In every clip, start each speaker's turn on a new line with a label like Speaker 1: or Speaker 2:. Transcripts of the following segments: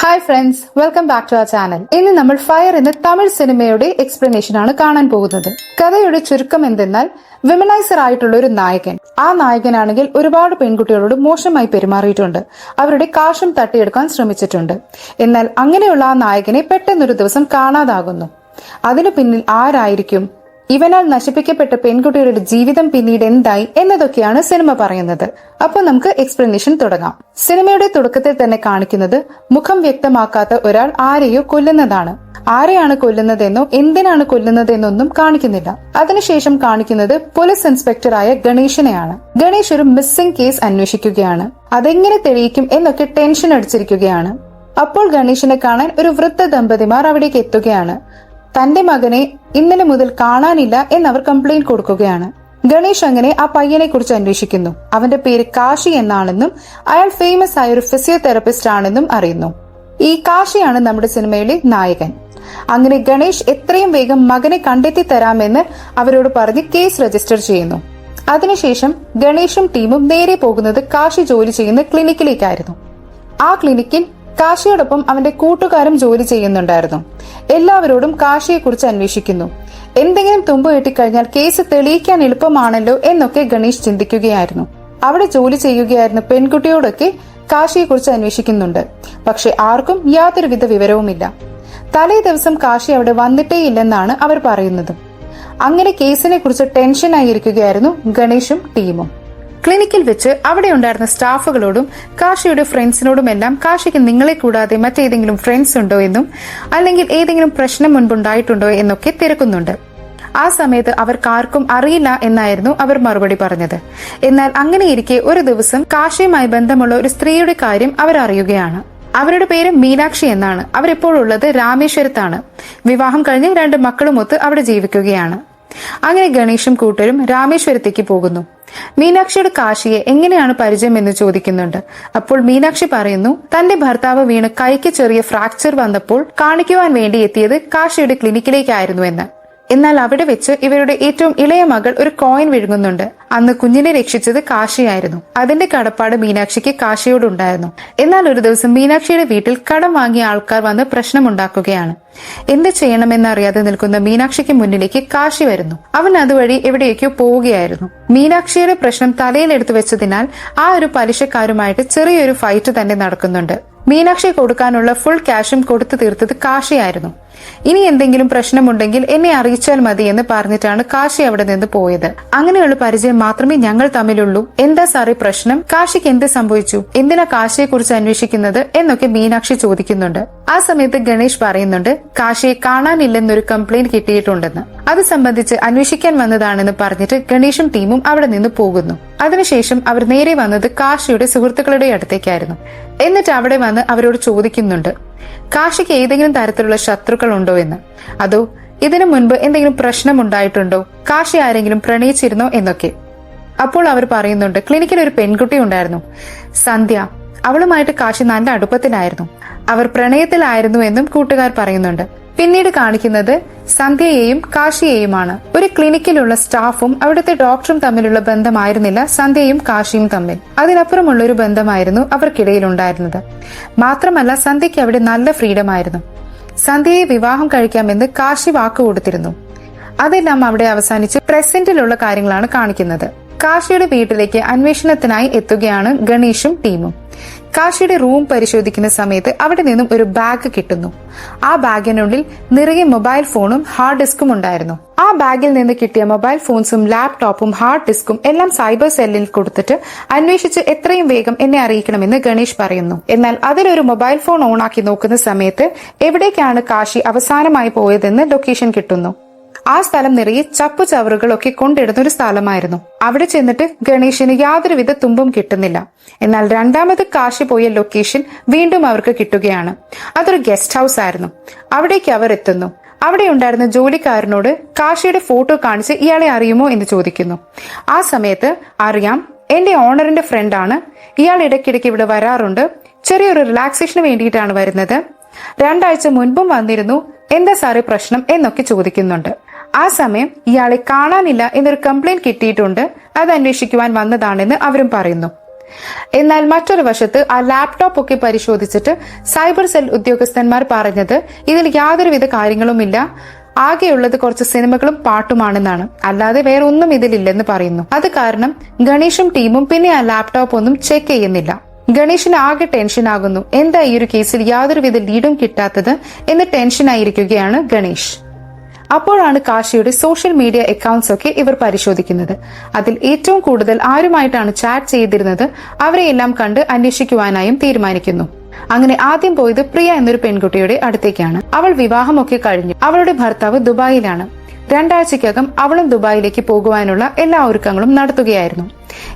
Speaker 1: Hi friends, welcome back to our channel. ഇന്ന് നമ്മൾ fire എന്ന തമിഴ് സിനിമയുടെ എക്സ്പ്ലനേഷൻ ആണ് കാണാൻ പോകുന്നത്. കഥയുടെ ചുരുക്കം എന്തെന്നാൽ, വിമനൈസർ ആയിട്ടുള്ള ഒരു നായകൻ. ആ നായകനാണെങ്കിൽ ഒരുപാട് പെൺകുട്ടികളോട് മോശമായി പെരുമാറിയിട്ടുണ്ട്. അവരുടെ കാശും തട്ടിയെടുക്കാൻ ശ്രമിച്ചിട്ടുണ്ട്. എന്നാൽ അങ്ങനെയുള്ള ആ നായകനെ പെട്ടെന്നൊരു ദിവസം കാണാതാകുന്നു. അതിനു പിന്നിൽ ആരായിരിക്കും? ഇവനാൽ നശിപ്പിക്കപ്പെട്ട പെൺകുട്ടികളുടെ ജീവിതം പിന്നീട് എന്തായി എന്നതൊക്കെയാണ് സിനിമ പറയുന്നത്. അപ്പോൾ നമുക്ക് എക്സ്പ്ലനേഷൻ തുടങ്ങാം. സിനിമയുടെ തുടക്കത്തിൽ തന്നെ കാണിക്കുന്നത് മുഖം വ്യക്തമാക്കാത്ത ഒരാൾ ആരെയോ കൊല്ലുന്നതാണ്. ആരെയാണ് കൊല്ലുന്നതെന്നോ എന്തിനാണ് കൊല്ലുന്നതെന്നൊന്നും കാണിക്കുന്നില്ല. അതിനുശേഷം കാണിക്കുന്നത് പോലീസ് ഇൻസ്പെക്ടറായ ഗണേഷിനെയാണ്. ഗണേഷ് ഒരു മിസ്സിംഗ് കേസ് അന്വേഷിക്കുകയാണ്. അതെങ്ങനെ തെളിയിക്കും എന്നൊക്കെ ടെൻഷൻ അടിച്ചിരിക്കുകയാണ്. അപ്പോൾ ഗണേഷിനെ കാണാൻ ഒരു വൃദ്ധ ദമ്പതിമാർ അവിടേക്ക് എത്തുകയാണ്. തന്റെ മകനെ ഇന്നലെ മുതൽ കാണാനില്ല എന്നവർ കംപ്ലൈന്റ് കൊടുക്കുകയാണ്. ഗണേഷ് അങ്ങനെ ആ പയ്യനെ കുറിച്ച് അന്വേഷിക്കുന്നു. അവന്റെ പേര് കാശി എന്നാണെന്നും അയാൾ ഫേമസ് ആയ ഒരു ഫിസിയോതെറപ്പിസ്റ്റ് ആണെന്നും അറിയുന്നു. ഈ കാശിയാണ് നമ്മുടെ സിനിമയിലെ നായകൻ. അങ്ങനെ ഗണേഷ് എത്രയും വേഗം മകനെ കണ്ടെത്തി തരാമെന്ന് അവരോട് പറഞ്ഞ് കേസ് രജിസ്റ്റർ ചെയ്യുന്നു. അതിനുശേഷം ഗണേഷും ടീമും നേരെ പോകുന്നത് കാശി ജോലി ചെയ്യുന്ന ക്ലിനിക്കിലേക്കായിരുന്നു. ആ ക്ലിനിക്കിൽ കാശിയോടൊപ്പം അവന്റെ കൂട്ടുകാരും ജോലി ചെയ്യുന്നുണ്ടായിരുന്നു. എല്ലാവരോടും കാശിയെ കുറിച്ച് അന്വേഷിക്കുന്നു. എന്തെങ്കിലും തുമ്പ് കെട്ടിക്കഴിഞ്ഞാൽ കേസ് തെളിയിക്കാൻ എളുപ്പമാണല്ലോ എന്നൊക്കെ ഗണേഷ് ചിന്തിക്കുകയായിരുന്നു. അവിടെ ജോലി ചെയ്യുകയായിരുന്ന പെൺകുട്ടിയോടൊക്കെ കാശിയെ കുറിച്ച് അന്വേഷിക്കുന്നുണ്ട്. പക്ഷെ ആർക്കും യാതൊരുവിധ വിവരവുമില്ല. തലേ ദിവസം കാശി അവിടെ വന്നിട്ടേ ഇല്ലെന്നാണ് അവർ പറയുന്നത്. അങ്ങനെ കേസിനെ കുറിച്ച് ടെൻഷനായിരിക്കുകയായിരുന്നു ഗണേഷും ടീമും. ക്ലിനിക്കിൽ വെച്ച് അവിടെ ഉണ്ടായിരുന്ന സ്റ്റാഫുകളോടും കാശിയുടെ ഫ്രണ്ട്സിനോടുമെല്ലാം കാശിക്ക് നിങ്ങളെ കൂടാതെ മറ്റേതെങ്കിലും ഫ്രണ്ട്സ് ഉണ്ടോ എന്നും അല്ലെങ്കിൽ ഏതെങ്കിലും പ്രശ്നം മുൻപുണ്ടായിട്ടുണ്ടോ എന്നൊക്കെ തിരക്കുന്നുണ്ട്. ആ സമയത്ത് അവർക്കാർക്കും അറിയില്ല എന്നായിരുന്നു അവർ മറുപടി പറഞ്ഞത്. എന്നാൽ അങ്ങനെയിരിക്കെ ഒരു ദിവസം കാശിയുമായി ബന്ധമുള്ള ഒരു സ്ത്രീയുടെ കാര്യം അവർ അറിയുകയാണ്. അവരുടെ പേര് മീനാക്ഷി എന്നാണ്. അവരിപ്പോഴുള്ളത് രാമേശ്വരത്താണ്. വിവാഹം കഴിഞ്ഞ് 2 മക്കളുമൊത്ത് അവിടെ ജീവിക്കുകയാണ്. അങ്ങനെ ഗണേഷും കൂട്ടരും രാമേശ്വരത്തേക്ക് പോകുന്നു. മീനാക്ഷിയുടെ കാശിയെ എങ്ങനെയാണ് പരിചയം എന്ന് ചോദിക്കുന്നുണ്ട്. അപ്പോൾ മീനാക്ഷി പറയുന്നു, തന്റെ ഭർത്താവ് വീണ് കൈക്ക് ചെറിയ ഫ്രാക്ചർ വന്നപ്പോൾ കാണിക്കുവാൻ വേണ്ടി എത്തിയത് കാശിയുടെ ക്ലിനിക്കിലേക്കായിരുന്നു എന്ന്. എന്നാൽ അവിടെ വെച്ച് ഇവരുടെ ഏറ്റവും ഇളയ മകൾ ഒരു കോയിൻ വിഴുങ്ങുന്നുണ്ട്. അന്ന് കുഞ്ഞിനെ രക്ഷിച്ചത് കാശിയായിരുന്നു. അതിന്റെ കടപ്പാട് മീനാക്ഷിക്ക് കാശിയോടുണ്ടായിരുന്നു. എന്നാൽ ഒരു ദിവസം മീനാക്ഷിയുടെ വീട്ടിൽ കടം വാങ്ങിയ ആൾക്കാർ വന്ന് പ്രശ്നമുണ്ടാക്കുകയാണ്. എന്ത് ചെയ്യണമെന്നറിയാതെ നിൽക്കുന്ന മീനാക്ഷിക്ക് മുന്നിലേക്ക് കാശി വരുന്നു. അവൻ അതുവഴി എവിടേക്കോ പോവുകയായിരുന്നു. മീനാക്ഷിയുടെ പ്രശ്നം തലയിലെടുത്തു വെച്ചതിനാൽ ആ ഒരു പലിശക്കാരുമായിട്ട് ചെറിയൊരു ഫൈറ്റ് തന്നെ നടക്കുന്നുണ്ട്. മീനാക്ഷി കൊടുക്കാനുള്ള ഫുൾ ക്യാഷും കൊടുത്തു തീർത്തത് കാശിയായിരുന്നു. ഇനി എന്തെങ്കിലും പ്രശ്നമുണ്ടെങ്കിൽ എന്നെ അറിയിച്ചാൽ മതി എന്ന് പറഞ്ഞിട്ടാണ് കാശി അവിടെ നിന്ന് പോയത്. അങ്ങനെയുള്ള പരിചയം മാത്രമേ ഞങ്ങൾ തമ്മിലുള്ളൂ. എന്താ സാറേ പ്രശ്നം? കാശിക്ക് എന്ത് സംഭവിച്ചു? എന്തിനാ കാശിയെ കുറിച്ച് അന്വേഷിക്കുന്നത് എന്നൊക്കെ മീനാക്ഷി ചോദിക്കുന്നുണ്ട്. ആ സമയത്ത് ഗണേഷ് പറയുന്നുണ്ട്, കാശിയെ കാണാനില്ലെന്നൊരു കംപ്ലൈന്റ് കിട്ടിയിട്ടുണ്ടെന്ന്. അത് സംബന്ധിച്ച് അന്വേഷിക്കാൻ വന്നതാണെന്ന് പറഞ്ഞിട്ട് ഗണേഷും ടീമും അവിടെ നിന്ന് പോകുന്നു. അതിനുശേഷം അവർ നേരെ വന്നത് കാശിയുടെ സുഹൃത്തുക്കളുടെ അടുത്തേക്കായിരുന്നു. എന്നിട്ട് അവിടെ വന്ന് അവരോട് ചോദിക്കുന്നുണ്ട്, കാശിക്ക് ഏതെങ്കിലും തരത്തിലുള്ള ശത്രുക്കൾ ഉണ്ടോ എന്ന്, അതോ ഇതിനു മുൻപ് എന്തെങ്കിലും പ്രശ്നം ഉണ്ടായിട്ടുണ്ടോ, കാശി ആരെങ്കിലും പ്രണയിച്ചിരുന്നോ എന്നൊക്കെ. അപ്പോൾ അവർ പറയുന്നുണ്ട്, ക്ലിനിക്കിൽ ഒരു പെൺകുട്ടി ഉണ്ടായിരുന്നു, സന്ധ്യ. അവളുമായിട്ട് കാശി നല്ല അടുപ്പത്തിലായിരുന്നു. അവർ പ്രണയത്തിലായിരുന്നു എന്നും കൂട്ടുകാർ പറയുന്നുണ്ട്. പിന്നീട് കാണിക്കുന്നത് സന്ധ്യയെയും കാശിയെയുമാണ്. ഒരു ക്ലിനിക്കിലുള്ള സ്റ്റാഫും അവിടുത്തെ ഡോക്ടറും തമ്മിലുള്ള ബന്ധമായിരുന്നില്ല സന്ധ്യയും കാശിയും തമ്മിൽ. അതിനപ്പുറമുള്ള ഒരു ബന്ധമായിരുന്നു അവർക്കിടയിൽ ഉണ്ടായിരുന്നത്. മാത്രമല്ല സന്ധ്യയ്ക്ക് അവിടെ നല്ല ഫ്രീഡം ആയിരുന്നു. സന്ധ്യയെ വിവാഹം കഴിക്കാമെന്ന് കാശി വാക്കുകൊടുത്തിരുന്നു. അതെല്ലാം അവിടെ അവസാനിച്ച് പ്രസന്റിലുള്ള കാര്യങ്ങളാണ് കാണിക്കുന്നത്. കാശിയുടെ വീട്ടിലേക്ക് അന്വേഷണത്തിനായി എത്തുകയാണ് ഗണേഷും ടീമും. കാശിയുടെ റൂം പരിശോധിക്കുന്ന സമയത്ത് അവിടെ നിന്നും ഒരു ബാഗ് കിട്ടുന്നു. ആ ബാഗിനുള്ളിൽ നിറയെ മൊബൈൽ ഫോണും ഹാർഡ് ഡിസ്കും ഉണ്ടായിരുന്നു. ആ ബാഗിൽ നിന്ന് കിട്ടിയ മൊബൈൽ ഫോൺസും ലാപ്ടോപ്പും ഹാർഡ് ഡിസ്കും എല്ലാം സൈബർ സെല്ലിൽ കൊടുത്തിട്ട് അന്വേഷിച്ച് എത്രയും വേഗം എന്നെ അറിയിക്കണമെന്ന് ഗണേഷ് പറയുന്നു. എന്നാൽ അതിലൊരു മൊബൈൽ ഫോൺ ഓണാക്കി നോക്കുന്ന സമയത്ത് എവിടേക്കാണ് കാശി അവസാനമായി പോയതെന്ന് ലൊക്കേഷൻ കിട്ടുന്നു. ആ സ്ഥലം നിറയെ ചപ്പു ചവറുകളൊക്കെ കൊണ്ടിടുന്ന ഒരു സ്ഥലമായിരുന്നു. അവിടെ ചെന്നിട്ട് ഗണേഷിന് യാതൊരുവിധ തുമ്പും കിട്ടുന്നില്ല. എന്നാൽ രണ്ടാമത് കാശി പോയ ലൊക്കേഷൻ വീണ്ടും അവർക്ക് കിട്ടുകയാണ്. അതൊരു ഗസ്റ്റ് ഹൗസ് ആയിരുന്നു. അവിടേക്ക് അവർ എത്തുന്നു. അവിടെ ഉണ്ടായിരുന്ന ജോലിക്കാരനോട് കാശിയുടെ ഫോട്ടോ കാണിച്ച് ഇയാളെ അറിയുമോ എന്ന് ചോദിക്കുന്നു. ആ സമയത്ത്, അറിയാം, എന്റെ ഓണറിന്റെ ഫ്രണ്ടാണ്. ഇയാൾ ഇടയ്ക്കിടയ്ക്ക് ഇവിടെ വരാറുണ്ട്. ചെറിയൊരു റിലാക്സേഷന് വേണ്ടിയിട്ടാണ് വരുന്നത്. 2 ആഴ്ച മുൻപും വന്നിരുന്നു. എന്താ സാറേ പ്രശ്നം എന്നൊക്കെ ചോദിക്കുന്നുണ്ട്. ആ സമയം ഇയാളെ കാണാനില്ല എന്നൊരു കംപ്ലൈന്റ് കിട്ടിയിട്ടുണ്ട്. അത് അന്വേഷിക്കുവാൻ വന്നതാണെന്ന് അവരും പറയുന്നു. എന്നാൽ മറ്റൊരു വശത്ത് ആ ലാപ്ടോപ്പ് ഒക്കെ പരിശോധിച്ചിട്ട് സൈബർ സെൽ ഉദ്യോഗസ്ഥന്മാർ പറഞ്ഞത് ഇതിൽ യാതൊരുവിധ കാര്യങ്ങളുമില്ല, ആകെയുള്ളത് കുറച്ച് സിനിമകളും പാട്ടുമാണെന്നാണ്, അല്ലാതെ വേറെ ഒന്നും ഇതിലില്ലെന്ന് പറയുന്നു. അത് കാരണം ഗണേഷും ടീമും പിന്നെ ആ ലാപ്ടോപ്പ് ഒന്നും ചെക്ക് ചെയ്യുന്നില്ല. ഗണേഷിന് ആകെ ടെൻഷൻ ആകുന്നു. എന്താ ഈ ഒരു കേസിൽ യാതൊരുവിധ ലീഡും കിട്ടാത്തത് എന്ന് ടെൻഷനായിരിക്കുകയാണ് ഗണേഷ്. അപ്പോഴാണ് കാശിയുടെ സോഷ്യൽ മീഡിയ അക്കൗണ്ട്സ് ഒക്കെ ഇവർ പരിശോധിക്കുന്നത്. അതിൽ ഏറ്റവും കൂടുതൽ ആരുമായിട്ടാണ് ചാറ്റ് ചെയ്തിരുന്നത് അവരെയെല്ലാം കണ്ട് അന്വേഷിക്കുവാനായും തീരുമാനിക്കുന്നു. അങ്ങനെ ആദ്യം പോയത് പ്രിയ എന്നൊരു പെൺകുട്ടിയുടെ അടുത്തേക്കാണ്. അവൾ വിവാഹമൊക്കെ കഴിഞ്ഞു. അവളുടെ ഭർത്താവ് ദുബായിലാണ്. 2 ആഴ്ചയ്ക്കകം അവളും ദുബായിലേക്ക് പോകുവാനുള്ള എല്ലാ ഒരുക്കങ്ങളും നടത്തുകയായിരുന്നു.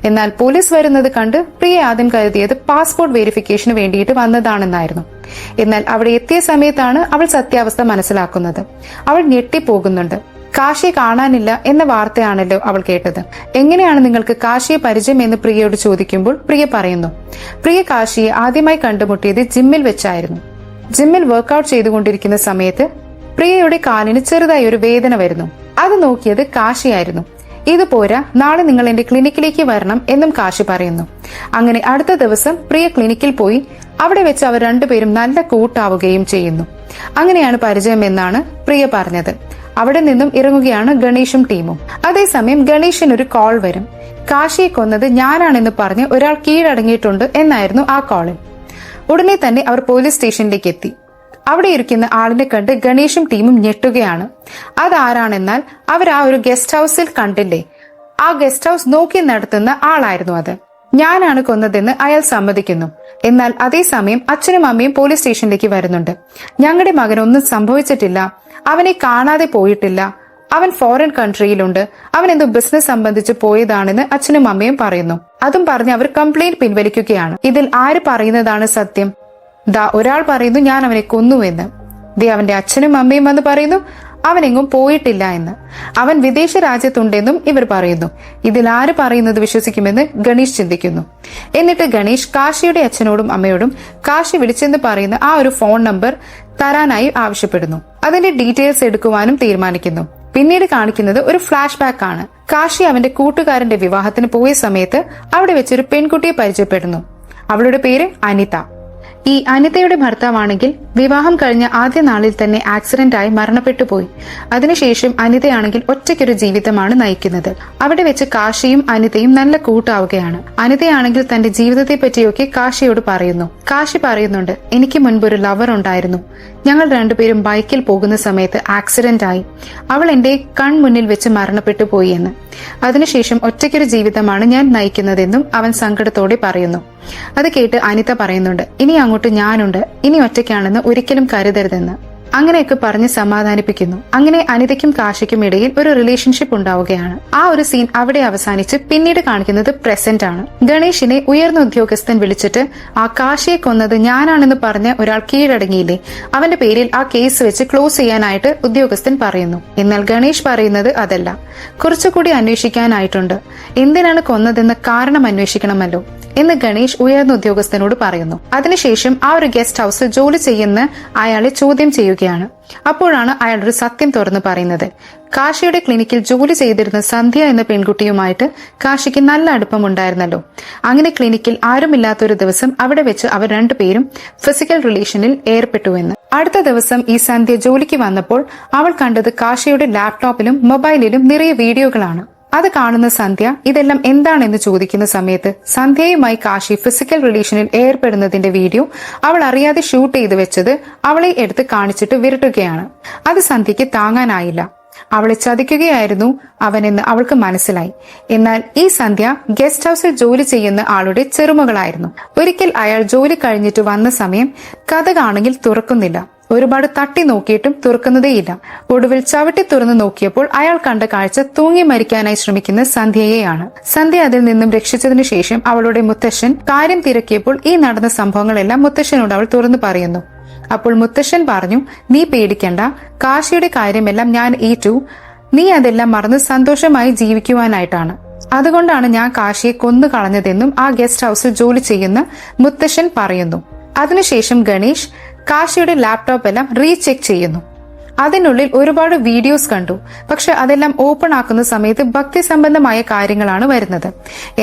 Speaker 1: എന്നാൽ പോലീസ് വരുന്നത് കണ്ട് പ്രിയ ആദ്യം കരുതിയത് പാസ്പോർട്ട് വെരിഫിക്കേഷന് വേണ്ടിയിട്ട് വന്നതാണെന്നായിരുന്നു. എന്നാൽ അവിടെ എത്തിയ സമയത്താണ് അവൾ സത്യാവസ്ഥ മനസ്സിലാക്കുന്നത്. അവൾ ഞെട്ടിപ്പോകുന്നുണ്ട്. കാശിയെ കാണാനില്ല എന്ന വാർത്തയാണല്ലോ അവൾ കേട്ടത്. എങ്ങനെയാണ് നിങ്ങൾക്ക് കാശിയെ പരിചയം എന്ന് പ്രിയയോട് ചോദിക്കുമ്പോൾ പ്രിയ പറയുന്നു, പ്രിയ കാശിയെ ആദ്യമായി കണ്ടുമുട്ടിയത് ജിമ്മിൽ വെച്ചായിരുന്നു. ജിമ്മിൽ വർക്ക്ഔട്ട് ചെയ്തുകൊണ്ടിരിക്കുന്ന സമയത്ത് പ്രിയയുടെ കാലിന് ചെറുതായി ഒരു വേദന വരുന്നു. അത് നോക്കിയത് കാശിയായിരുന്നു. ഇത് പോരാ, നാളെ നിങ്ങൾ എന്റെ ക്ലിനിക്കിലേക്ക് വരണം എന്നും കാശി പറയുന്നു. അങ്ങനെ അടുത്ത ദിവസം പ്രിയ ക്ലിനിക്കിൽ പോയി. അവിടെ വെച്ച് അവർ രണ്ടുപേരും നല്ല കൂട്ടാവുകയും ചെയ്യുന്നു. അങ്ങനെയാണ് പരിചയം എന്നാണ് പ്രിയ പറഞ്ഞത്. അവിടെ നിന്നും ഇറങ്ങുകയാണ് ഗണേഷും ടീമും. അതേസമയം ഗണേഷിന് ഒരു കോൾ വരും. കാശിയെ കൊന്നത് ഞാനാണെന്ന് പറഞ്ഞ് ഒരാൾ കീഴടങ്ങിയിട്ടുണ്ട് എന്നായിരുന്നു ആ കോളിൽ. ഉടനെ തന്നെ അവർ പോലീസ് സ്റ്റേഷനിലേക്ക് എത്തി. അവിടെ ഇരിക്കുന്ന ആളിനെ കണ്ട് ഗണേഷും ടീമും ഞെട്ടുകയാണ്. അതാരാണെന്നാൽ അവർ ആ ഒരു ഗസ്റ്റ് ഹൌസിൽ കണ്ടില്ലേ, ആ ഗസ്റ്റ് ഹൌസ് നോക്കി നടത്തുന്ന ആളായിരുന്നു അത്. ഞാനാണ് കൊന്നതെന്ന് അയാൾ സമ്മതിക്കുന്നു. എന്നാൽ അതേസമയം അച്ഛനും അമ്മയും പോലീസ് സ്റ്റേഷനിലേക്ക് വരുന്നുണ്ട്. ഞങ്ങളുടെ മകനൊന്നും സംഭവിച്ചിട്ടില്ല, അവനെ കാണാതെ പോയിട്ടില്ല, അവൻ ഫോറിൻ കൺട്രിയിലുണ്ട്, അവൻ എന്തോ ബിസിനസ് സംബന്ധിച്ച് പോയതാണെന്ന് അച്ഛനും അമ്മയും പറയുന്നു. അതും പറഞ്ഞ് അവർ കംപ്ലൈന്റ് പിൻവലിക്കുകയാണ്. ഇതിൽ ആര് പറയുന്നതാണ് സത്യം? ദാ ഒരാൾ പറയുന്നു ഞാൻ അവനെ കൊന്നുവെന്ന്. ദേ അവന്റെ അച്ഛനും അമ്മയും വന്ന് പറയുന്നു അവനെങ്ങും പോയിട്ടില്ല എന്ന്. അവൻ വിദേശ രാജ്യത്തുണ്ടെന്നും ഇവർ പറയുന്നു. ഇതിൽ ആര് പറയുന്നത് വിശ്വസിക്കുമെന്ന് ഗണേഷ് ചിന്തിക്കുന്നു. എന്നിട്ട് ഗണേഷ് കാശിയുടെ അച്ഛനോടും അമ്മയോടും കാശി വിളിച്ചെന്ന് പറയുന്ന ആ ഒരു ഫോൺ നമ്പർ തരാനായി ആവശ്യപ്പെടുന്നു. അതിന്റെ ഡീറ്റെയിൽസ് എടുക്കുവാനും തീരുമാനിക്കുന്നു. പിന്നീട് കാണിക്കുന്നത് ഒരു ഫ്ലാഷ് ബാക്ക് ആണ്. കാശി അവന്റെ കൂട്ടുകാരന്റെ വിവാഹത്തിന് പോയ സമയത്ത് അവിടെ വെച്ചൊരു പെൺകുട്ടിയെ പരിചയപ്പെടുന്നു. അവളുടെ പേര് അനിത. ഈ അനിതയുടെ ഭർത്താവാണെങ്കിൽ വിവാഹം കഴിഞ്ഞ ആദ്യ നാളിൽ തന്നെ ആക്സിഡന്റ് ആയി മരണപ്പെട്ടു പോയി. അതിനുശേഷം അനിതയാണെങ്കിൽ ഒറ്റയ്ക്കൊരു ജീവിതമാണ് നയിക്കുന്നത്. അവിടെ വെച്ച് കാശിയും അനിതയും നല്ല കൂട്ടാവുകയാണ്. അനിതയാണെങ്കിൽ തന്റെ ജീവിതത്തെ പറ്റിയൊക്കെ കാശിയോട് പറയുന്നു. കാശി പറയുന്നുണ്ട്, എനിക്ക് മുൻപൊരു ലവർ ഉണ്ടായിരുന്നു. ഞങ്ങൾ രണ്ടുപേരും ബൈക്കിൽ പോകുന്ന സമയത്ത് ആക്സിഡന്റ് ആയി. അവൾ എന്റെ കൺമുന്നിൽ വെച്ച് മരണപ്പെട്ടു പോയി എന്ന്. അതിനുശേഷം ഒറ്റയ്ക്കൊരു ജീവിതമാണ് ഞാൻ നയിക്കുന്നതെന്നും അവൻ സങ്കടത്തോടെ പറയുന്നു. അത് കേട്ട് അനിത പറയുന്നുണ്ട്, ഇനി അങ്ങോട്ട് ഞാനുണ്ട്, ഇനി ഒറ്റയ്ക്കാണെന്ന് ഒരിക്കലും കരുതരുതെന്ന്. അങ്ങനെയൊക്കെ പറഞ്ഞ് സമാധാനിപ്പിക്കുന്നു. അങ്ങനെ അനിതയ്ക്കും കാശിക്കും ഇടയിൽ ഒരു റിലേഷൻഷിപ്പ് ഉണ്ടാവുകയാണ്. ആ ഒരു സീൻ അവിടെ അവസാനിച്ച് പിന്നീട് കാണിക്കുന്നത് പ്രസന്റ് ആണ്. ഗണേഷിനെ ഉയർന്ന ഉദ്യോഗസ്ഥൻ വിളിച്ചിട്ട് ആ കാശിയെ കൊന്നത് ഞാനാണെന്ന് പറഞ്ഞ് ഒരാൾ കീഴടങ്ങിയില്ലേ, അവന്റെ പേരിൽ ആ കേസ് വെച്ച് ക്ലോസ് ചെയ്യാനായിട്ട് ഉദ്യോഗസ്ഥൻ പറയുന്നു. എന്നാൽ ഗണേഷ് പറയുന്നത് അതല്ല, കുറച്ചുകൂടി അന്വേഷിക്കാനായിട്ടുണ്ട്, എന്തിനാണ് കൊന്നതെന്ന കാരണം അന്വേഷിക്കണമല്ലോ എന്ന് ഗണേഷ് ഉയർന്ന ഉദ്യോഗസ്ഥനോട് പറയുന്നു. അതിനുശേഷം ആ ഒരു ഗസ്റ്റ് ഹൌസിൽ ജോലി ചെയ്യുന്ന അയാളെ ചോദ്യം ചെയ്യുകയാണ്. അപ്പോഴാണ് അയാൾ ഒരു സത്യം തുറന്നു പറയുന്നത്. കാശിയുടെ ക്ലിനിക്കിൽ ജോലി ചെയ്തിരുന്ന സന്ധ്യ എന്ന പെൺകുട്ടിയുമായിട്ട് കാശിക്ക് നല്ല അടുപ്പമുണ്ടായിരുന്നല്ലോ. അങ്ങനെ ക്ലിനിക്കിൽ ആരുമില്ലാത്തൊരു ദിവസം അവിടെ വെച്ച് അവർ രണ്ടുപേരും ഫിസിക്കൽ റിലേഷനിൽ ഏർപ്പെട്ടുവെന്ന്. അടുത്ത ദിവസം ഈ സന്ധ്യ ജോലിക്ക് വന്നപ്പോൾ അവൾ കണ്ടത് കാശിയുടെ ലാപ്ടോപ്പിലും മൊബൈലിലും നിറയെ വീഡിയോകളാണ്. അത് കാണുന്ന സന്ധ്യ ഇതെല്ലാം എന്താണെന്ന് ചോദിക്കുന്ന സമയത്ത് സന്ധ്യയുമായി കാശി ഫിസിക്കൽ റിലേഷനിൽ ഏർപ്പെടുന്നതിന്റെ വീഡിയോ അവൾ അറിയാതെ ഷൂട്ട് ചെയ്ത് വെച്ചത് അവളെ എടുത്ത് കാണിച്ചിട്ട് വിരട്ടുകയാണ്. അത് സന്ധ്യയ്ക്ക് താങ്ങാനായില്ല. അവളെ ചതിക്കുകയായിരുന്നു അവനെന്ന് അവൾക്ക് മനസ്സിലായി. എന്നാൽ ഈ സന്ധ്യ ഗസ്റ്റ് ഹൌസിൽ ജോലി ചെയ്യുന്ന ആളുടെ ചെറുമകളായിരുന്നു. ഒരിക്കൽ അയാൾ ജോലി കഴിഞ്ഞിട്ട് വന്ന സമയം കതകാണെങ്കിൽ തുറക്കുന്നില്ല. ഒരുപാട് തട്ടി നോക്കിയിട്ടും തുറക്കുന്നതേയില്ല. ഒടുവിൽ ചവിട്ടി തുറന്നു നോക്കിയപ്പോൾ അയാൾ കണ്ട കാഴ്ച തൂങ്ങി മരിക്കാനായി ശ്രമിക്കുന്ന സന്ധ്യയെയാണ്. സന്ധ്യ അതിൽ നിന്നും രക്ഷിച്ചതിനു ശേഷം അവളുടെ മുത്തശ്ശൻ കാര്യം തിരക്കിയപ്പോൾ ഈ നടന്ന സംഭവങ്ങളെല്ലാം മുത്തശ്ശനോട് അവൾ തുറന്നു പറയുന്നു. അപ്പോൾ മുത്തശ്ശൻ പറഞ്ഞു, നീ പേടിക്കണ്ട, കാശിയുടെ കാര്യമെല്ലാം ഞാൻ ഏറ്റു, നീ അതെല്ലാം മറന്ന് സന്തോഷമായി ജീവിക്കുവാനായിട്ടാണ്. അതുകൊണ്ടാണ് ഞാൻ കാശിയെ കൊന്നു കളഞ്ഞതെന്നും ആ ഗസ്റ്റ് ഹൌസിൽ ജോലി ചെയ്യുന്ന മുത്തശ്ശൻ പറയുന്നു. അതിനുശേഷം ഗണേഷ് കാശിയുടെ ലാപ്ടോപ്പ് എല്ലാം റീചെക്ക് ചെയ്യുന്നു. അതിനുള്ളിൽ ഒരുപാട് വീഡിയോസ് കണ്ടു. പക്ഷെ അതെല്ലാം ഓപ്പൺ ആക്കുന്ന സമയത്ത് ഭക്തി സംബന്ധമായ കാര്യങ്ങളാണ് വരുന്നത്.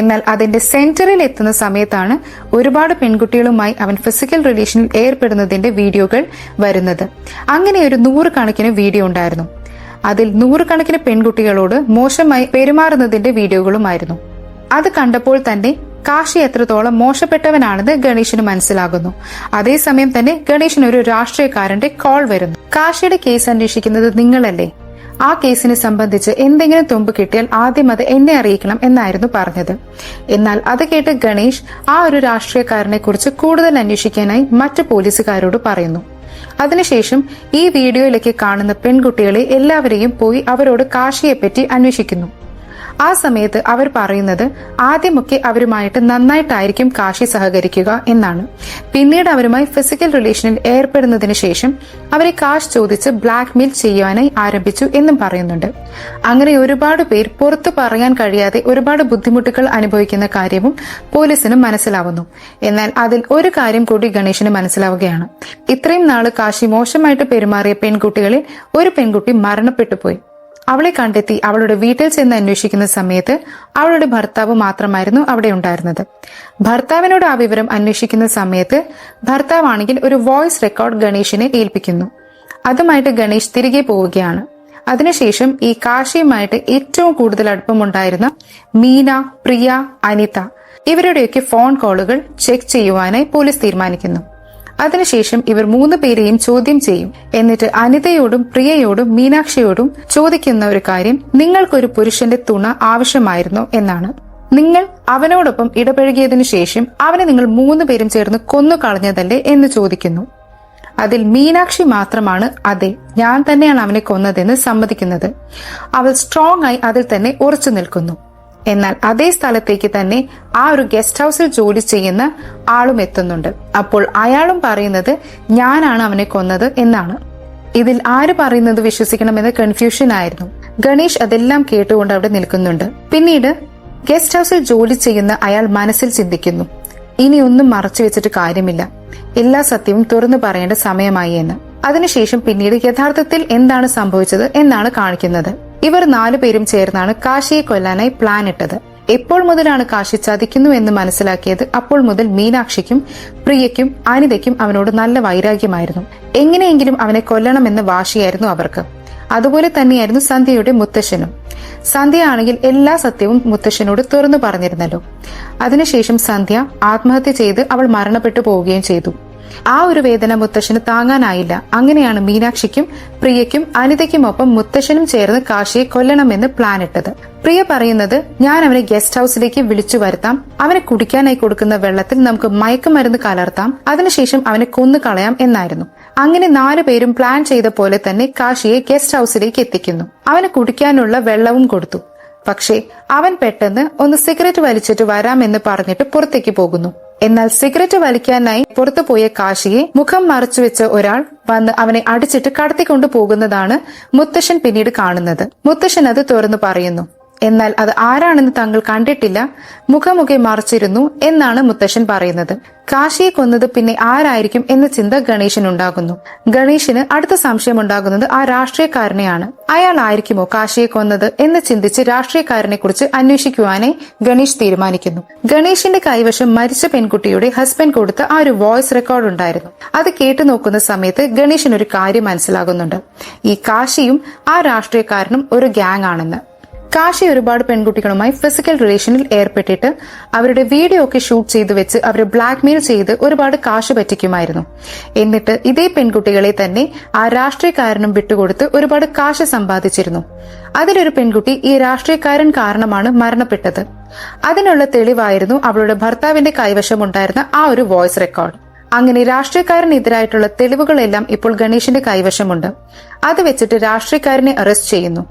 Speaker 1: എന്നാൽ അതിന്റെ സെന്ററിൽ എത്തുന്ന സമയത്താണ് ഒരുപാട് പെൺകുട്ടികളുമായി അവൻ ഫിസിക്കൽ റിലേഷനിൽ ഏർപ്പെടുന്നതിന്റെ വീഡിയോകൾ വരുന്നത്. അങ്ങനെ ഒരു 100 കണക്കിന് വീഡിയോ ഉണ്ടായിരുന്നു. അതിൽ 100 കണക്കിന് പെൺകുട്ടികളോട് മോശമായി പെരുമാറുന്നതിന്റെ വീഡിയോകളുമായിരുന്നു. അത് കണ്ടപ്പോൾ തന്നെ കാശി എത്രത്തോളം മോശപ്പെട്ടവനാണെന്ന് ഗണേഷിന് മനസ്സിലാകുന്നു. അതേസമയം തന്നെ ഗണേഷിന് ഒരു രാഷ്ട്രീയക്കാരന്റെ കോൾ വരുന്നു. കാശിയുടെ കേസ് അന്വേഷിക്കുന്നത് നിങ്ങളല്ലേ? ആ കേസിനെ സംബന്ധിച്ച് എന്തെങ്കിലും തുമ്പ് കിട്ടിയാൽ ആദ്യം അത് എന്നെ അറിയിക്കണം എന്നായിരുന്നു പറഞ്ഞത്. എന്നാൽ അത് കേട്ട് ഗണേഷ് ആ ഒരു രാഷ്ട്രീയക്കാരനെ കുറിച്ച് കൂടുതൽ അന്വേഷിക്കാനായി മറ്റു പോലീസുകാരോട് പറയുന്നു. അതിനുശേഷം ഈ വീഡിയോയിലേക്ക് കാണുന്ന പെൺകുട്ടികളെ എല്ലാവരെയും പോയി അവരോട് കാശിയെപ്പറ്റി അന്വേഷിക്കുന്നു. ആ സമയത്ത് അവർ പറയുന്നത് ആദ്യമൊക്കെ അവരുമായിട്ട് നന്നായിട്ടായിരിക്കും കാശി സഹകരിക്കുക എന്നാണ്. പിന്നീട് അവരുമായി ഫിസിക്കൽ റിലേഷനിൽ ഏർപ്പെടുന്നതിന് ശേഷം അവരെ കാശ് ചോദിച്ച് ബ്ലാക്ക്മെയിൽ ചെയ്യാനായി ആരംഭിച്ചു എന്നും പറയുന്നുണ്ട്. അങ്ങനെ ഒരുപാട് പേർ പുറത്തു പറയാൻ കഴിയാതെ ഒരുപാട് ബുദ്ധിമുട്ടുകൾ അനുഭവിക്കുന്ന കാര്യവും പോലീസിന് മനസ്സിലാവുന്നു. എന്നാൽ അതിൽ ഒരു കാര്യം കൂടി ഗണേഷിന് മനസ്സിലാവുകയാണ്. ഇത്രയും നാള് കാശി മോശമായിട്ട് പെരുമാറിയ പെൺകുട്ടികളിൽ ഒരു പെൺകുട്ടി മരണപ്പെട്ടു പോയി. അവളെ കണ്ടെത്തി അവളുടെ വീട്ടിൽ ചെന്ന് അന്വേഷിക്കുന്ന സമയത്ത് അവളുടെ ഭർത്താവ് മാത്രമായിരുന്നു അവിടെ ഉണ്ടായിരുന്നത്. ഭർത്താവിനോട് ആ വിവരം അന്വേഷിക്കുന്ന സമയത്ത് ഭർത്താവാണെങ്കിൽ ഒരു വോയിസ് റെക്കോർഡ് ഗണേഷിനെ ഏൽപ്പിക്കുന്നു. അതുമായിട്ട് ഗണേഷ് തിരികെ പോവുകയാണ്. അതിനുശേഷം ഈ കാശിയുമായിട്ട് ഏറ്റവും കൂടുതൽ അടുപ്പമുണ്ടായിരുന്ന മീന, പ്രിയ, അനിത ഇവരുടെയൊക്കെ ഫോൺ കോളുകൾ ചെക്ക് ചെയ്യുവാനായി പോലീസ് തീരുമാനിക്കുന്നു. അതിനുശേഷം ഇവർ 3 പേരെയും ചോദ്യം ചെയ്യും. എന്നിട്ട് അനിതയോടും പ്രിയയോടും മീനാക്ഷിയോടും ചോദിക്കുന്ന ഒരു കാര്യം, നിങ്ങൾക്കൊരു പുരുഷന്റെ തുണ ആവശ്യമായിരുന്നോ എന്നാണ്. നിങ്ങൾ അവനോടൊപ്പം ഇടപഴകിയതിനു ശേഷം അവനെ നിങ്ങൾ 3 പേരും ചേർന്ന് കൊന്നു കളഞ്ഞതല്ലേ എന്ന് ചോദിക്കുന്നു. അതിൽ മീനാക്ഷി മാത്രമാണ് അതെ, ഞാൻ തന്നെയാണ് അവനെ കൊന്നതെന്ന് സമ്മതിക്കുന്നത്. അവൾ സ്ട്രോങ് ആയി അതിൽ തന്നെ ഉറച്ചു നിൽക്കുന്നു. എന്നാൽ അതേ സ്ഥലത്തേക്ക് തന്നെ ആ ഒരു ഗസ്റ്റ് ഹൌസിൽ ജോലി ചെയ്യുന്ന ആളും എത്തുന്നുണ്ട്. അപ്പോൾ അയാളും പറയുന്നത് ഞാനാണ് അവനെ കൊന്നത് എന്നാണ്. ഇതിൽ ആര് പറയുന്നത് വിശ്വസിക്കണമെന്ന് കൺഫ്യൂഷൻ ആയിരുന്നു. ഗണേഷ് അതെല്ലാം കേട്ടുകൊണ്ട് അവിടെ നിൽക്കുന്നുണ്ട്. പിന്നീട് ഗസ്റ്റ് ഹൌസിൽ ജോലി ചെയ്യുന്ന അയാൾ മനസ്സിൽ ചിന്തിക്കുന്നു, ഇനി ഒന്നും മറച്ചു വെച്ചിട്ട് കാര്യമില്ല, എല്ലാ സത്യവും തുറന്നു പറയേണ്ട സമയമായി എന്ന്. അതിനുശേഷം പിന്നീട് യഥാർത്ഥത്തിൽ എന്താണ് സംഭവിച്ചത് എന്നാണ് കാണിക്കുന്നത്. ഇവർ 4 പേരും ചേർന്നാണ് കാശിയെ കൊല്ലാനായി പ്ലാൻ ഇട്ടത്. എപ്പോൾ മുതലാണ് കാശി ചതിക്കുന്നു എന്ന് മനസ്സിലാക്കിയത് അപ്പോൾ മുതൽ മീനാക്ഷിക്കും പ്രിയയ്ക്കും അനിതയ്ക്കും അവനോട് നല്ല വൈരാഗ്യമായിരുന്നു. എങ്ങനെയെങ്കിലും അവനെ കൊല്ലണമെന്ന വാശിയായിരുന്നു അവർക്ക്. അതുപോലെ തന്നെയായിരുന്നു സന്ധ്യയുടെ മുത്തശ്ശനും. സന്ധ്യ ആണെങ്കിൽ എല്ലാ സത്യവും മുത്തശ്ശനോട് തുറന്നു പറഞ്ഞിരുന്നല്ലോ. അതിനുശേഷം സന്ധ്യ ആത്മഹത്യ ചെയ്ത് അവൾ മരണപ്പെട്ടു പോവുകയും ചെയ്തു. ആ ഒരു വേദന മുത്തശ്ശന് താങ്ങാനായില്ല. അങ്ങനെയാണ് മീനാക്ഷിക്കും പ്രിയയ്ക്കും അനിതയ്ക്കുമൊപ്പം മുത്തശ്ശനും ചേർന്ന് കാശിയെ കൊല്ലണമെന്ന് പ്ലാൻ ഇട്ടത്. പ്രിയ പറയുന്നത്, ഞാൻ അവനെ ഗസ്റ്റ് ഹൌസിലേക്ക് വിളിച്ചു വരുത്താം, അവനെ കുടിക്കാനായി കൊടുക്കുന്ന വെള്ളത്തിൽ നമുക്ക് മയക്കുമരുന്ന് കലർത്താം, അതിനുശേഷം അവനെ കൊന്നു കളയാം എന്നായിരുന്നു. അങ്ങനെ 4 പേരും പ്ലാൻ ചെയ്ത പോലെ തന്നെ കാശിയെ ഗസ്റ്റ് ഹൌസിലേക്ക് എത്തിക്കുന്നു. അവന് കുടിക്കാനുള്ള വെള്ളവും കൊടുത്തു. പക്ഷേ അവൻ പെട്ടെന്ന് ഒന്ന് സിഗരറ്റ് വലിച്ചിട്ട് വരാമെന്ന് പറഞ്ഞിട്ട് പുറത്തേക്ക് പോകുന്നു. എന്നാൽ സിഗരറ്റ് വലിക്കാനായി പുറത്തു പോയ കാശിയെ മുഖം മറച്ചുവെച്ച ഒരാൾ വന്ന് അവനെ അടിച്ചിട്ട് കടത്തിക്കൊണ്ടു പോകുന്നതാണ് മുത്തശ്ശൻ പിന്നീട് കാണുന്നത്. മുത്തശ്ശൻ അത് തുറന്നു പറയുന്നു. എന്നാൽ അത് ആരാണെന്ന് താങ്കൾ കണ്ടിട്ടില്ല, മുഖമുഖെ മറച്ചിരുന്നു എന്നാണ് മുത്തശ്ശൻ പറയുന്നത്. കാശിയെ കൊന്നത് പിന്നെ ആരായിരിക്കും എന്ന ചിന്ത ഗണേശനുണ്ടാകുന്നു. ഗണേശന് അടുത്ത സംശയം ഉണ്ടാകുന്നത് ആ രാഷ്ട്രീയക്കാരനെയാണ്. അയാൾ ആയിരിക്കുമോ കാശിയെ കൊന്നത് എന്ന് ചിന്തിച്ച് രാഷ്ട്രീയക്കാരനെ കുറിച്ച് അന്വേഷിക്കുവാനായി ഗണേഷ് തീരുമാനിക്കുന്നു. ഗണേഷിന്റെ കൈവശം മരിച്ച പെൺകുട്ടിയുടെ ഹസ്ബൻഡ് കൊടുത്ത ആ ഒരു വോയിസ് റെക്കോർഡ് ഉണ്ടായിരുന്നു. അത് കേട്ടു നോക്കുന്ന സമയത്ത് ഗണേശന് ഒരു കാര്യം മനസ്സിലാകുന്നുണ്ട്, ഈ കാശിയും ആ രാഷ്ട്രീയക്കാരനും ഒരു ഗ്യാങ് ആണെന്ന്. കാശി ഒരുപാട് പെൺകുട്ടികളുമായി ഫിസിക്കൽ റിലേഷനിൽ ഏർപ്പെട്ടിട്ട് അവരുടെ വീഡിയോ ഒക്കെ ഷൂട്ട് ചെയ്തു വെച്ച് അവരെ ബ്ലാക്ക്മെയിൽ ചെയ്ത് ഒരുപാട് കാശ് പറ്റിക്കുമായിരുന്നു. എന്നിട്ട് ഇതേ പെൺകുട്ടികളെ തന്നെ ആ രാഷ്ട്രീയക്കാരനും വിട്ടുകൊടുത്ത് ഒരുപാട് കാശ് സമ്പാദിച്ചിരുന്നു. അതിലൊരു പെൺകുട്ടി ഈ രാഷ്ട്രീയക്കാരൻ കാരണമാണ് മരണപ്പെട്ടത്. അതിനുള്ള തെളിവായിരുന്നു അവളുടെ ഭർത്താവിന്റെ കൈവശമുണ്ടായിരുന്ന ആ ഒരു വോയിസ് റെക്കോർഡ്. അങ്ങനെ രാഷ്ട്രീയക്കാരനെതിരായിട്ടുള്ള തെളിവുകളെല്ലാം ഇപ്പോൾ ഗണേഷിന്റെ കൈവശമുണ്ട്. അത് വെച്ചിട്ട് രാഷ്ട്രീയക്കാരനെ അറസ്റ്റ് ചെയ്യുന്നു.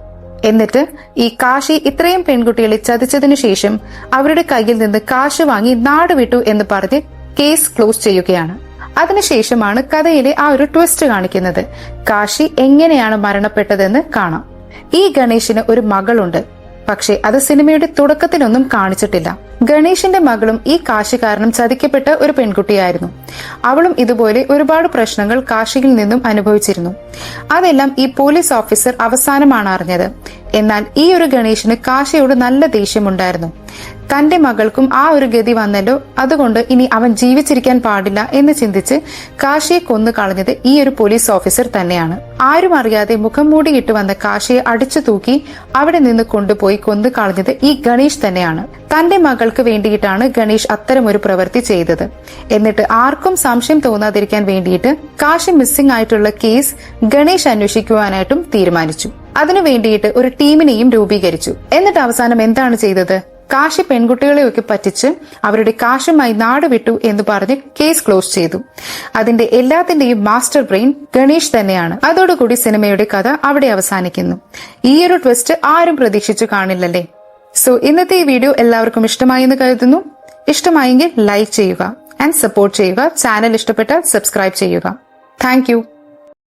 Speaker 1: എന്നിട്ട് ഈ കാശി ഇത്രയും പെൺകുട്ടികളെ ചതിച്ചതിനു ശേഷം അവരുടെ കയ്യിൽ നിന്ന് കാശ് വാങ്ങി നാട് വിട്ടു എന്ന് പറഞ്ഞ് കേസ് ക്ലോസ് ചെയ്യുകയാണ്. അതിനുശേഷമാണ് കഥയിലെ ആ ഒരു ട്വിസ്റ്റ് കാണിക്കുന്നത്. കാശി എങ്ങനെയാണ് മരണപ്പെട്ടതെന്ന് കാണാം. ഈ ഗണേഷിന് ഒരു മകളുണ്ട്. പക്ഷേ അത് സിനിമയുടെ തുടക്കത്തിലൊന്നും കാണിച്ചിട്ടില്ല. ഗണേഷിന്റെ മകളും ഈ കാശി കാരണം ചതിക്കപ്പെട്ട ഒരു പെൺകുട്ടിയായിരുന്നു. അവളും ഇതുപോലെ ഒരുപാട് പ്രശ്നങ്ങൾ കാശിയിൽ നിന്നും അനുഭവിച്ചിരുന്നു. അതെല്ലാം ഈ പോലീസ് ഓഫീസർ അവസാനമാണ് അറിഞ്ഞത്. എന്നാൽ ഈ ഒരു ഗണേഷിന് കാശിയോട് നല്ല ദേഷ്യമുണ്ടായിരുന്നു. തന്റെ മകൾക്കും ആ ഒരു ഗതി വന്നല്ലോ, അതുകൊണ്ട് ഇനി അവൻ ജീവിച്ചിരിക്കാൻ പാടില്ല എന്ന് ചിന്തിച്ച് കാശിയെ കൊന്നു കളഞ്ഞത് ഈ ഒരു പോലീസ് ഓഫീസർ തന്നെയാണ്. ആരും അറിയാതെ മുഖം മൂടിയിട്ട് വന്ന കാശിയെ അടിച്ചു തൂക്കി അവിടെ നിന്ന് കൊണ്ടുപോയി കൊന്നു കളഞ്ഞത് ഈ ഗണേഷ് തന്നെയാണ്. തന്റെ മകൾക്ക് വേണ്ടിയിട്ടാണ് ഗണേഷ് അത്തരമൊരു പ്രവൃത്തി ചെയ്തത്. എന്നിട്ട് ആർക്കും സംശയം തോന്നാതിരിക്കാൻ വേണ്ടിയിട്ട് കാശി മിസ്സിംഗ് ആയിട്ടുള്ള കേസ് ഗണേഷ് അന്വേഷിക്കുവാനായിട്ടും തീരുമാനിച്ചു. അതിനു വേണ്ടിയിട്ട് ഒരു ടീമിനെയും രൂപീകരിച്ചു. എന്നിട്ട് അവസാനം എന്താണ് ചെയ്തത്? കാശി പെൺകുട്ടികളെയൊക്കെ പറ്റിച്ച് അവരുടെ കാശുമായി നാട് വിട്ടു എന്ന് പറഞ്ഞ് കേസ് ക്ലോസ് ചെയ്തു. അതിന്റെ എല്ലാത്തിന്റെയും മാസ്റ്റർ ബ്രെയിൻ ഗണേഷ് തന്നെയാണ്. അതോടുകൂടി സിനിമയുടെ കഥ അവിടെ അവസാനിക്കുന്നു. ഈ ഒരു ട്വിസ്റ്റ് ആരും പ്രതീക്ഷിച്ചു കാണില്ലല്ലേ? സോ ഇന്നത്തെ ഈ വീഡിയോ എല്ലാവർക്കും ഇഷ്ടമായി എന്ന് കരുതുന്നു. ഇഷ്ടമായെങ്കിൽ ലൈക്ക് ചെയ്യുക ആൻഡ് സപ്പോർട്ട് ചെയ്യുക. ചാനൽ ഇഷ്ടപ്പെട്ടാൽ സബ്സ്ക്രൈബ് ചെയ്യുക. Thank you.